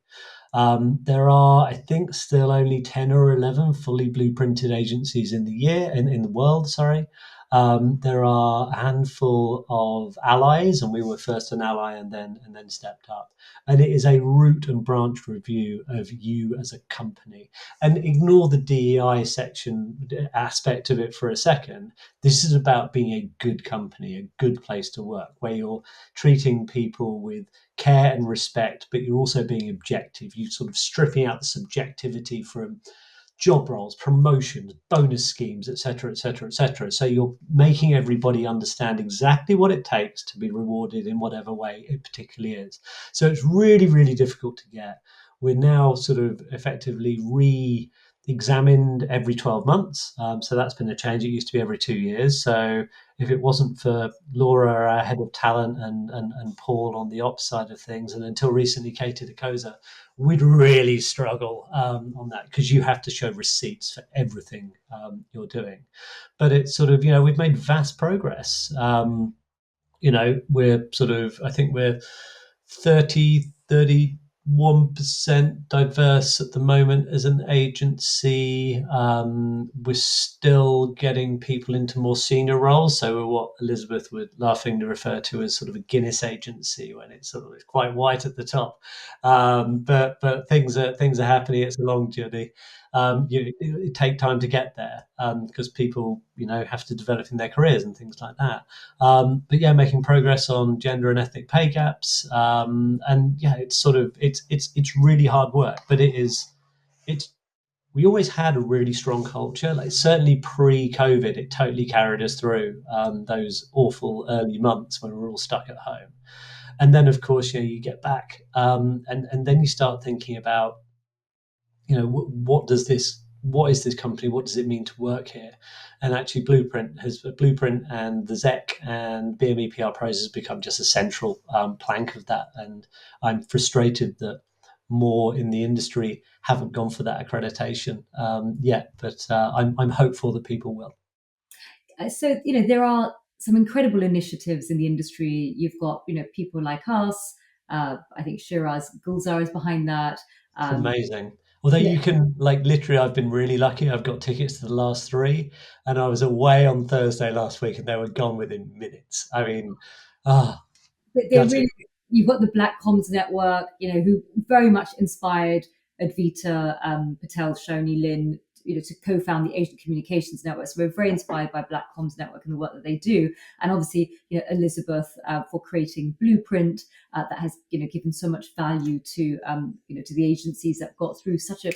There are, I think, still only 10 or 11 fully blueprinted agencies in the world. Sorry. There are a handful of allies, and we were first an ally and then stepped up. And it is a root and branch review of you as a company. And ignore the DEI section aspect of it for a second. This is about being a good company, a good place to work, where you're treating people with care and respect, but you're also being objective. You're sort of stripping out the subjectivity from job roles, promotions, bonus schemes, etc., etc., etc. So you're making everybody understand exactly what it takes to be rewarded in whatever way it particularly is. So it's really, really difficult to get. We're now sort of effectively examined every 12 months. So that's been a change. It used to be every 2 years. So if it wasn't for Laura, our head of talent, and Paul on the ops side of things, and until recently Katie DeCosa, we'd really struggle on that, because you have to show receipts for everything you're doing. But it's sort of, we've made vast progress. We're sort of, I think we're 31% diverse at the moment as an agency. We're still getting people into more senior roles. So we're what Elizabeth would laughingly refer to as sort of a Guinness agency, when it's sort of it's quite white at the top. But things are happening. It's a long journey. It take time to get there, because people, have to develop in their careers and things like that. But yeah, making progress on gender and ethnic pay gaps, and yeah, it's really hard work, but it's we always had a really strong culture. Like, certainly pre-COVID, it totally carried us through those awful early months when we were all stuck at home. And then, of course, you get back, and then you start thinking about, what is this company, what does it mean to work here? And actually, Blueprint and the ZEC and BME PR Pros has become just a central plank of that. And I'm frustrated that more in the industry haven't gone for that accreditation yet, but I'm hopeful that people will. So there are some incredible initiatives in the industry. You've got people like us. I think Shiraz Gulzar is behind that. It's Um, amazing. Although yeah, you can, like, literally, I've been really lucky. I've got tickets to the last three, and I was away on Thursday last week, and they were gone within minutes. I mean, ah, They Gotcha. really, you've got the Black Comms Network, who very much inspired Advita Patel, Shoni Lin, to co-found the Asian Communications Network. So we're very inspired by Black Comms Network and the work that they do, and obviously, Elizabeth for creating Blueprint that has, given so much value to, to the agencies that got through such a,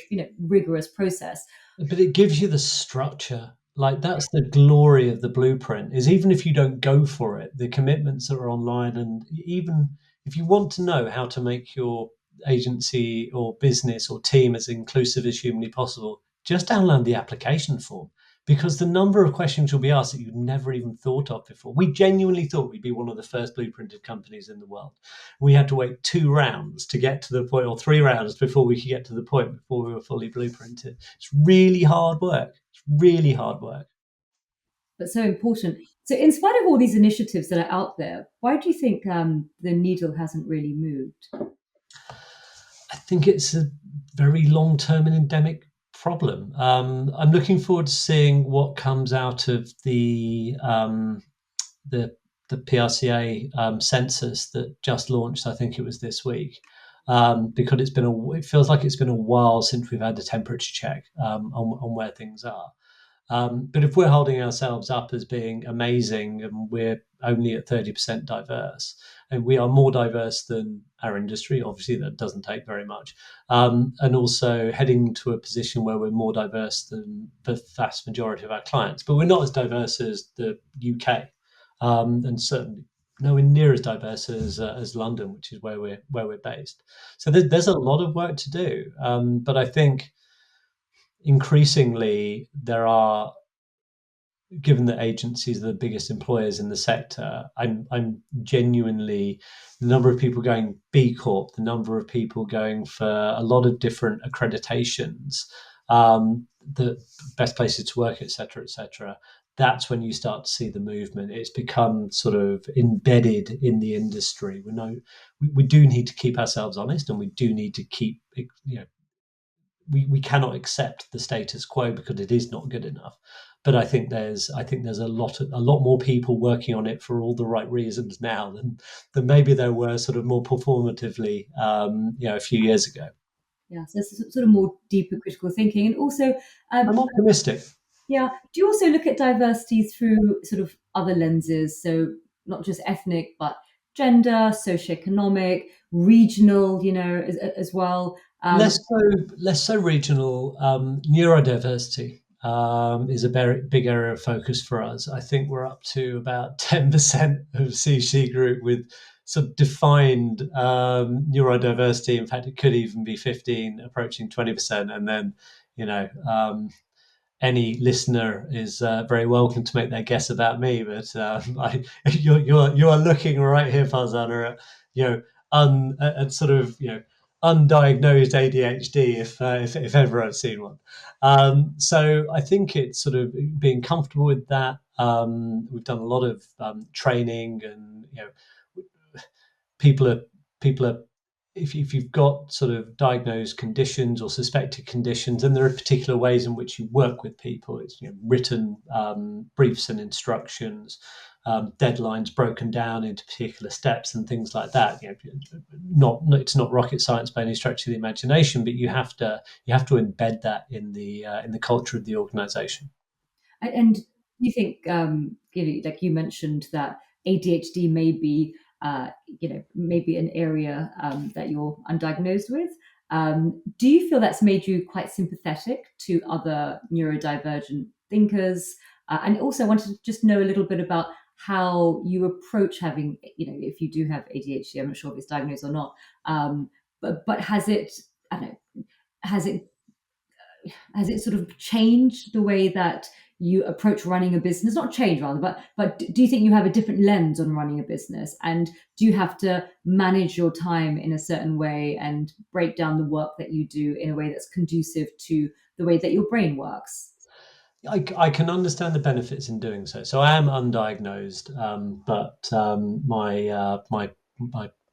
rigorous process. But it gives you the structure. Like that's the glory of the blueprint is even if you don't go for it, the commitments that are online, and even if you want to know how to make your agency or business or team as inclusive as humanly possible, just download the application form because the number of questions you'll be asked that you've never even thought of before. We genuinely thought we'd be one of the first blueprinted companies in the world. We had to wait 2 rounds to get to the point, or 3 rounds before we could get to the point before we were fully blueprinted. It's really hard work. It's really hard work. But so important. So, in spite of all these initiatives that are out there, why do you think the needle hasn't really moved? I think it's a very long-term and endemic problem. I'm looking forward to seeing what comes out of the the PRCA census that just launched. I think it was this week. Because it feels like it's been a while since we've had a temperature check on where things are. But if we're holding ourselves up as being amazing and we're only at 30% diverse, and we are more diverse than our industry, obviously that doesn't take very much, and also heading to a position where we're more diverse than the vast majority of our clients, but we're not as diverse as the UK, and certainly nowhere near as diverse as London, which is where we're based. So there's a lot of work to do, but I think increasingly there are, given that agencies are the biggest employers in the sector, I'm genuinely, the number of people going B Corp, the number of people going for a lot of different accreditations, the best places to work, etc. That's when you start to see the movement. It's become sort of embedded in the industry. We do need to keep ourselves honest, and we do need to keep, we cannot accept the status quo because it is not good enough. But I think there's a lot more people working on it for all the right reasons now than maybe there were sort of more performatively, a few years ago. Yeah, so it's sort of more deeper critical thinking, and also, um, I'm optimistic. yeah. Do you also look at diversity through sort of other lenses? So not just ethnic, but gender, socioeconomic, regional, as well. Less so regional. Neurodiversity is a very big area of focus for us. I think we're up to about 10% of CC Group with some defined neurodiversity. In fact, it could even be 15, approaching 20%. And then, you know, any listener is very welcome to make their guess about me. But you are looking right here, Farzana, at at sort of undiagnosed ADHD, if ever I've seen one. So I think it's sort of being comfortable with that. We've done a lot of training, and people are people are if you've got sort of diagnosed conditions or suspected conditions, and there are particular ways in which you work with people. It's written briefs and instructions, deadlines broken down into particular steps and things like that. It's not rocket science by any stretch of the imagination, but you have to embed that in the culture of the organisation. And do you think, like you mentioned, that ADHD may be, maybe an area that you're undiagnosed with? Do you feel that's made you quite sympathetic to other neurodivergent thinkers? And also, I wanted to just know a little bit about how you approach having, if you do have ADHD. I'm not sure if it's diagnosed or not, but has it, I don't know, has it has it sort of changed the way that you approach running a business? Not change rather, but do you think you have a different lens on running a business? And do you have to manage your time in a certain way and break down the work that you do in a way that's conducive to the way that your brain works? I can understand the benefits in doing so. So I am undiagnosed, but my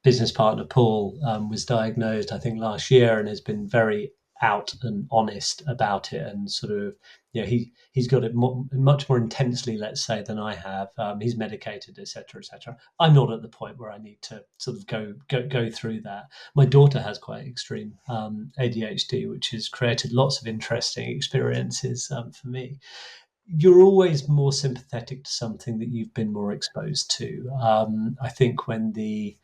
business partner Paul was diagnosed, I think, last year, and has been very out and honest about it, and sort of, he's got it much more intensely, let's say, than I have. He's medicated, etc., etc. I'm not at the point where I need to sort of go through that. My daughter has quite extreme ADHD, which has created lots of interesting experiences for me. You're always more sympathetic to something that you've been more exposed to. I think when the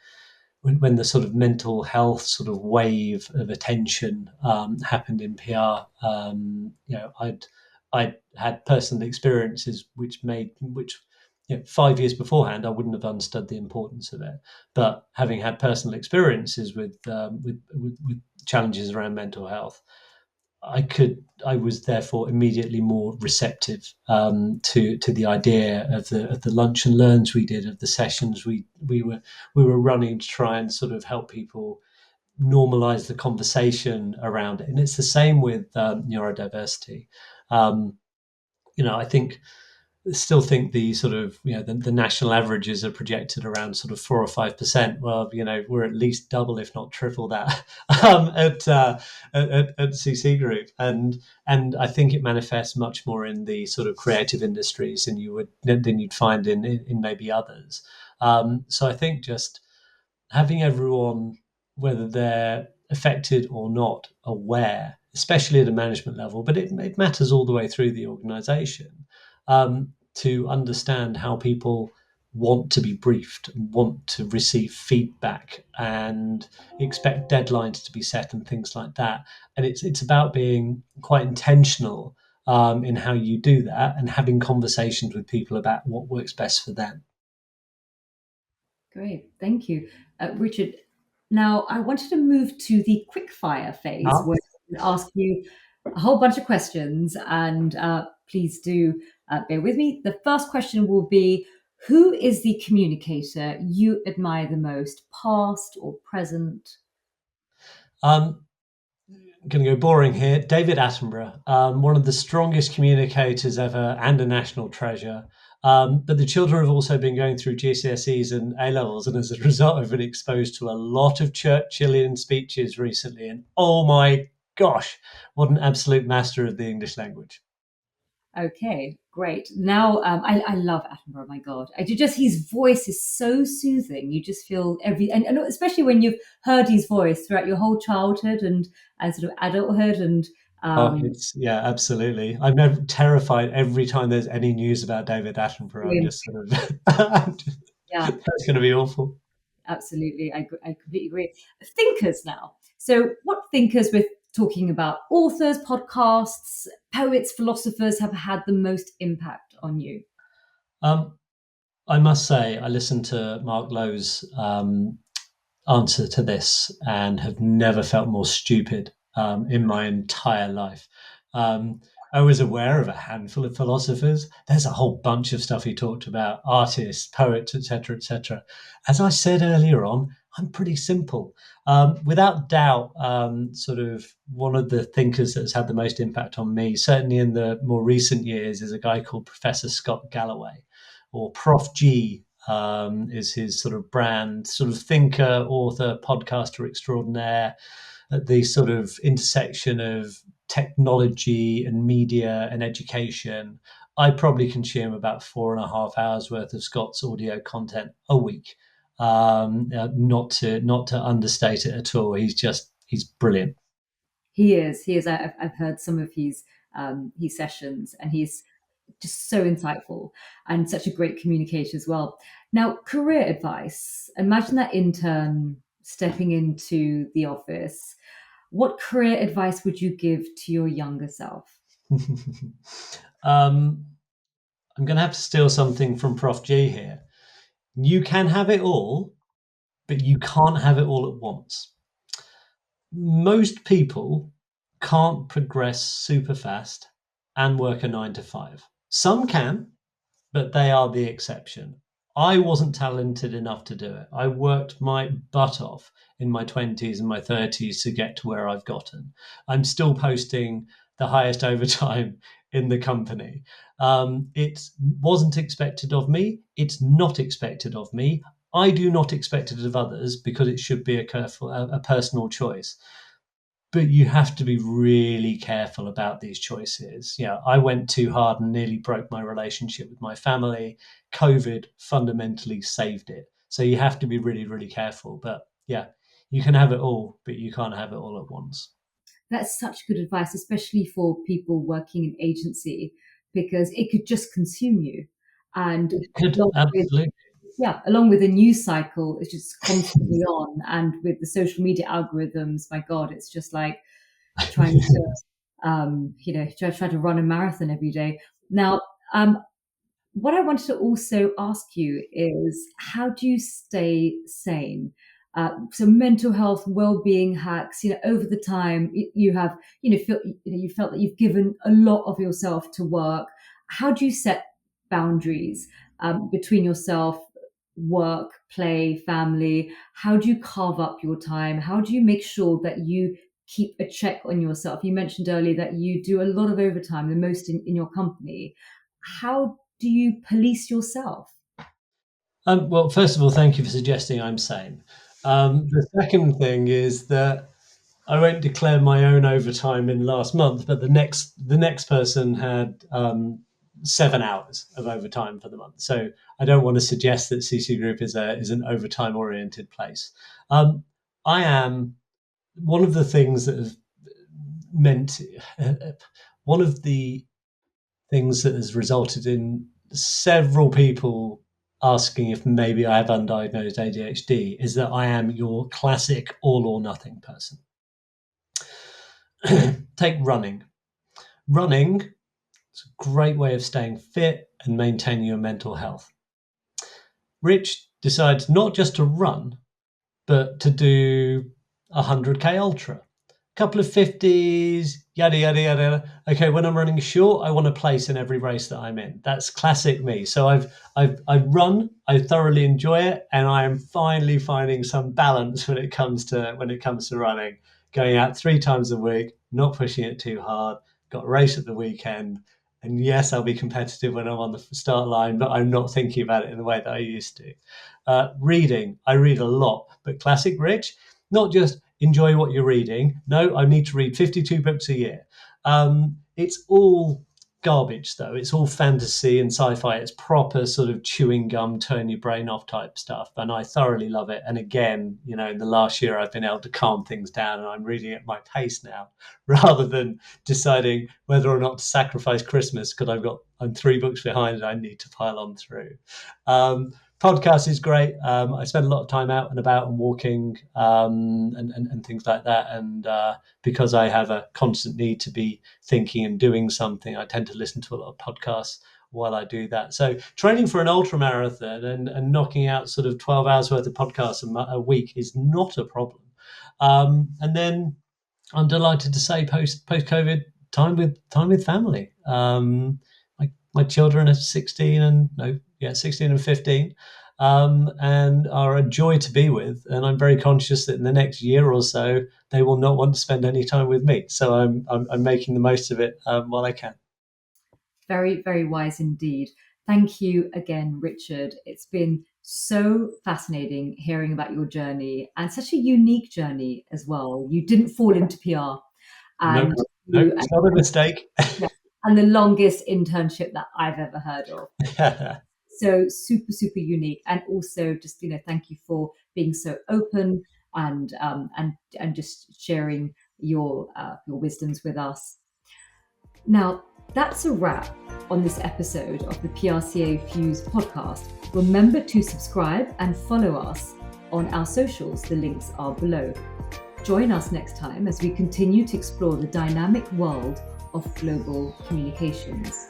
sort of mental health sort of wave of attention happened in PR, I'd had personal experiences which 5 years beforehand I wouldn't have understood the importance of it. But having had personal experiences with challenges around mental health, I was therefore immediately more receptive to the idea of the lunch and learns we did, of the sessions we were running to try and sort of help people normalize the conversation around it. And it's the same with neurodiversity. I still think the sort of the national averages are projected around sort of 4 or 5%. Well, we're at least double, if not triple that, at CC Group, and I think it manifests much more in the sort of creative industries than you'd find in maybe others. So I think just having everyone, whether they're affected or not, aware, especially at a management level, but it matters all the way through the organization, to understand how people want to be briefed, want to receive feedback, and expect deadlines to be set and things like that. And it's about being quite intentional in how you do that, and having conversations with people about what works best for them. Great, thank you, Richard. Now, I wanted to move to the quickfire phase, Huh? where I ask you a whole bunch of questions, and please do bear with me. The first question will be: who is the communicator you admire the most, past or present? Um, going to go boring here. David Attenborough, one of the strongest communicators ever and a national treasure. But the children have also been going through GCSEs and A levels, and as a result, I've been exposed to a lot of Churchillian speeches recently. And oh my gosh, what an absolute master of the English language! Okay, great. Now, I love Attenborough. My God, I do just his voice is so soothing. You just feel and especially when you've heard his voice throughout your whole childhood and sort of adulthood, and Oh, um, it's yeah, absolutely. I'm never terrified every time there's any news about David Attenborough. I'm just sort of yeah, that's going to be awful. absolutely. I completely agree. Thinkers now. So, what thinkers we're talking about? Authors, podcasts, poets, philosophers have had the most impact on you. Um, I must say, I listened to Mark Lowe's answer to this and have never felt more stupid in my entire life. Um, I was aware of a handful of philosophers. There's a whole bunch of stuff he talked about, artists, poets, etc., etc. As I said earlier on, I'm pretty simple. Without doubt, sort of one of the thinkers that's had the most impact on me, certainly in the more recent years, is a guy called Professor Scott Galloway, or Prof G, is his sort of brand, sort of thinker, author, podcaster extraordinaire, at the sort of intersection of technology and media and education. I probably consume about 4.5 hours worth of Scott's audio content a week. Not to understate it at all. He's brilliant. He is. He is. I've heard some of his sessions, and he's just so insightful and such a great communicator as well. Now, career advice. Imagine that intern stepping into the office. What career advice would you give to your younger self? um, I'm going to have to steal something from Prof G here. You can have it all, but you can't have it all at once. Most people can't progress super fast and work a 9 to 5. Some can, but they are the exception. I wasn't talented enough to do it. I worked my butt off in my 20s and my 30s to get to where I've gotten. I'm still posting the highest overtime in the company. It wasn't expected of me. It's not expected of me. I do not expect it of others because it should be a personal choice. but you have to be really careful about these choices. I went too hard and nearly broke my relationship with my family. COVID fundamentally saved it. So you have to be really, really careful. But yeah, you can have it all, but you can't have it all at once. That's such good advice, especially for people working in agency, because it could just consume you. And It could, along with, absolutely. yeah, along with the news cycle, it's just constantly on. And with the social media algorithms, my God, it's just like trying to, try to run a marathon every day. Now, what I wanted to also ask you is, how do you stay sane? So mental health, well-being hacks. Over the time you have, you felt that you've given a lot of yourself to work. How do you set boundaries between yourself, work, play, family? How do you carve up your time? How do you make sure that you keep a check on yourself? You mentioned earlier that you do a lot of overtime, the most in your company. How do you police yourself? Well, first of all, thank you for suggesting I'm sane. The second thing is that I won't declare my own overtime in last month, but the next person had 7 hours of overtime for the month. So I don't want to suggest that CC Group is an overtime oriented place. I am one of the things that has meant one of the things that has resulted in several people asking if maybe I have undiagnosed ADHD is that I am your classic all or nothing person. Take running. Running is a great way of staying fit and maintaining your mental health. Rich decides not just to run, but to do a 100K ultra. Couple of 50s, yada, yada, yada. Okay, when I'm running short, I want a place in every race that I'm in. That's classic me. So I run, I thoroughly enjoy it, and I am finally finding some balance when it comes to running. Going out 3 times a week, not pushing it too hard, got a race at the weekend. And yes, I'll be competitive when I'm on the start line, but I'm not thinking about it in the way that I used to. Reading, I read a lot, but classic Rich, not just enjoy what you're reading. No, I need to read 52 books a year. It's all garbage, though. It's all fantasy and sci-fi. It's proper sort of chewing gum, turn your brain off type stuff. And I thoroughly love it. And again, in the last year, I've been able to calm things down and I'm reading at my pace now rather than deciding whether or not to sacrifice Christmas because I'm 3 books behind and I need to pile on through. Podcast is great. I spend a lot of time out and about and walking and things like that. And because I have a constant need to be thinking and doing something, I tend to listen to a lot of podcasts while I do that. So training for an ultra marathon and knocking out sort of 12 hours worth of podcasts a week is not a problem. And then I'm delighted to say post COVID time with family. My children are 16 and 15, and are a joy to be with. And I'm very conscious that in the next year or so, they will not want to spend any time with me. So I'm making the most of it while I can. Very, very wise indeed. Thank you again, Richard. It's been so fascinating hearing about your journey, and such a unique journey as well. You didn't fall into PR, No, and no, you it's not a mistake. yeah, and the longest internship that I've ever heard of. So super, super unique. And also just, thank you for being so open and just sharing your wisdoms with us. Now, that's a wrap on this episode of the PRCA Fuse podcast. Remember to subscribe and follow us on our socials. The links are below. Join us next time as we continue to explore the dynamic world of global communications.